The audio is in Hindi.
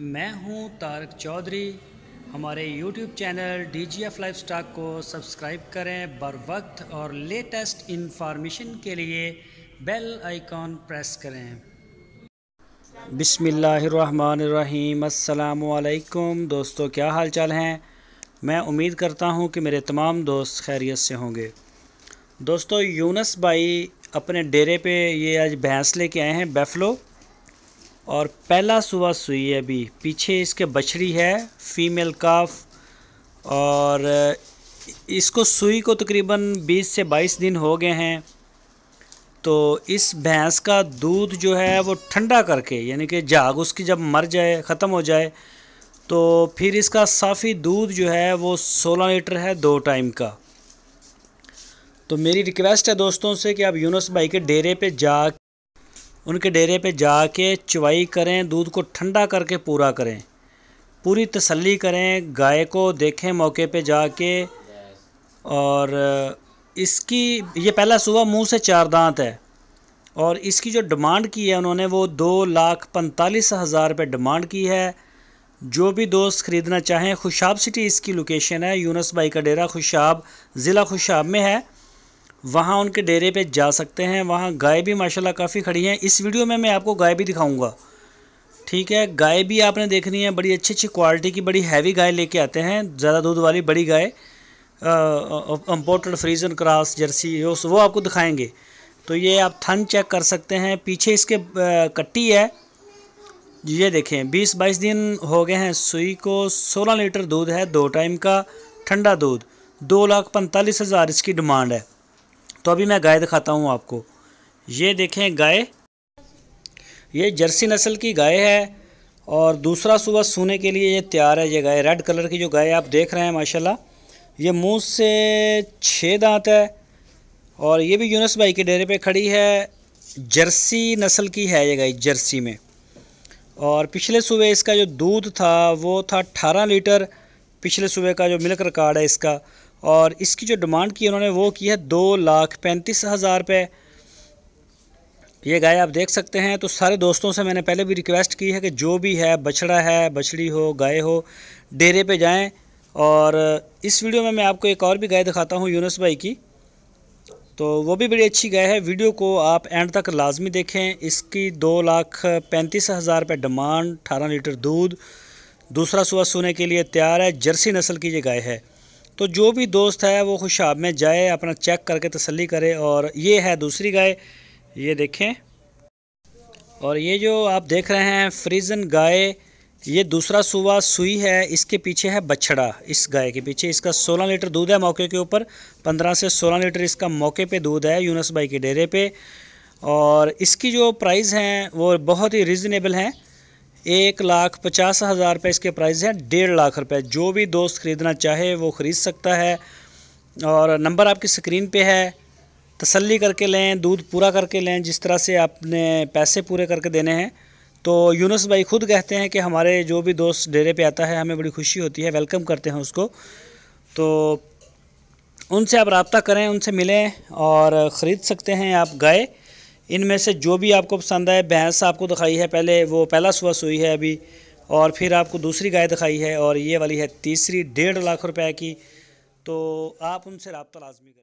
मैं हूं तारक चौधरी। हमारे YouTube चैनल DGF लाइफस्टाइल को सब्सक्राइब करें बर वक्त और लेटेस्ट इंफॉर्मेशन के लिए बेल आइकॉन प्रेस करें। बिस्मिल्लाहिर्रहमानिर्रहीम। अस्सलामु अलैकुम दोस्तों, क्या हाल चाल हैं। मैं उम्मीद करता हूं कि मेरे तमाम दोस्त खैरियत से होंगे। दोस्तों, यूनुस भाई अपने डेरे पे ये आज भैंस लेके आए हैं बैफलो, और पहला सुबह सुई है। अभी पीछे इसके बछड़ी है फीमेल काफ, और इसको सुई को तकरीबन 20 से 22 दिन हो गए हैं। तो इस भैंस का दूध जो है वो ठंडा करके, यानी कि झाग उसकी जब मर जाए, ख़त्म हो जाए, तो फिर इसका साफ़ी दूध जो है वो 16 लीटर है 2 टाइम का। तो मेरी रिक्वेस्ट है दोस्तों से कि आप यूनुस भाई के डेरे पे उनके डेरे पे जाके चवाई करें, दूध को ठंडा करके पूरा करें, पूरी तसल्ली करें, गाय को देखें मौके पे जाके। और इसकी ये पहला सुबह मुंह से 4 दांत है, और इसकी जो डिमांड की है उन्होंने वो 2,45,000 रुपये डिमांड की है। जो भी दोस्त ख़रीदना चाहें, खुशाब सिटी इसकी लोकेशन है। यूनुस भाई का डेरा खुशाब, ज़िला खुशाब में है, वहाँ उनके डेरे पे जा सकते हैं। वहाँ गाय भी माशाल्लाह काफ़ी खड़ी हैं। इस वीडियो में मैं आपको गाय भी दिखाऊंगा, ठीक है। गाय भी आपने देखनी है, बड़ी अच्छी क्वालिटी की, बड़ी हैवी गाय लेके आते हैं, ज़्यादा दूध वाली बड़ी गाय, इम्पोर्टेड फ्रीजन क्रॉस जर्सी, वो आपको दिखाएंगे। तो ये आप थन चेक कर सकते हैं। पीछे इसके कट्टी है, ये देखें 20-22 दिन हो गए हैं सुई को। 16 लीटर दूध है 2 टाइम का ठंडा दूध। 2,45,000 इसकी डिमांड है। तो अभी मैं गाय दिखाता हूँ आपको। ये देखें गाय, ये जर्सी नस्ल की गाय है, और दूसरा सुबह सूने के लिए ये तैयार है। ये गाय रेड कलर की जो गाय आप देख रहे हैं माशाल्लाह, ये मुंह से 6 दांत है, और ये भी यूनुस भाई के डेरे पे खड़ी है। जर्सी नस्ल की है ये गाय, जर्सी में। और पिछले सुबह इसका जो दूध था वो था 18 लीटर, पिछले सुबह का जो मिल्क रिकॉर्ड है इसका। और इसकी जो डिमांड की उन्होंने वो की है 2,35,000 रुपये। ये गाय आप देख सकते हैं। तो सारे दोस्तों से मैंने पहले भी रिक्वेस्ट की है कि जो भी है, बछड़ा है, बछड़ी हो, गाय हो, डेरे पे जाएं। और इस वीडियो में मैं आपको एक और भी गाय दिखाता हूँ यूनुस भाई की, तो वो भी बड़ी अच्छी गाय है। वीडियो को आप एंड तक लाजमी देखें। इसकी 2,35,000 रुपये डिमांड, 18 लीटर दूध, दूसरा सुबह सोने के लिए तैयार है। जर्सी नस्ल की ये गाय है। तो जो भी दोस्त है वो खुशाब में जाए, अपना चेक करके तसल्ली करे। और ये है दूसरी गाय, ये देखें। और ये जो आप देख रहे हैं फ्रीजन गाय, ये दूसरा सुबह सुई है। इसके पीछे है बछड़ा, इस गाय के पीछे। इसका 16 लीटर दूध है मौके के ऊपर, 15 से 16 लीटर इसका मौके पे दूध है यूनुस भाई के डेरे पे। और इसकी जो प्राइस हैं वो बहुत ही रीज़नेबल हैं। 1,50,000 रुपये इसके प्राइस हैं, 1.5 लाख रुपये। जो भी दोस्त ख़रीदना चाहे वो ख़रीद सकता है। और नंबर आपकी स्क्रीन पे है, तसल्ली करके लें, दूध पूरा करके लें, जिस तरह से आपने पैसे पूरे करके देने हैं। तो यूनुस भाई खुद कहते हैं कि हमारे जो भी दोस्त डेरे पे आता है हमें बड़ी खुशी होती है, वेलकम करते हैं उसको। तो उनसे आप रब्ता करें, उनसे मिलें और ख़रीद सकते हैं आप गाय। इनमें से जो भी आपको पसंद आए, भैंस आपको दिखाई है पहले, वो पहला सुबह सुई है अभी, और फिर आपको दूसरी गाय दिखाई है, और ये वाली है तीसरी, 1.5 लाख रुपए की। तो आप उनसे रब्ता लाजमी करें।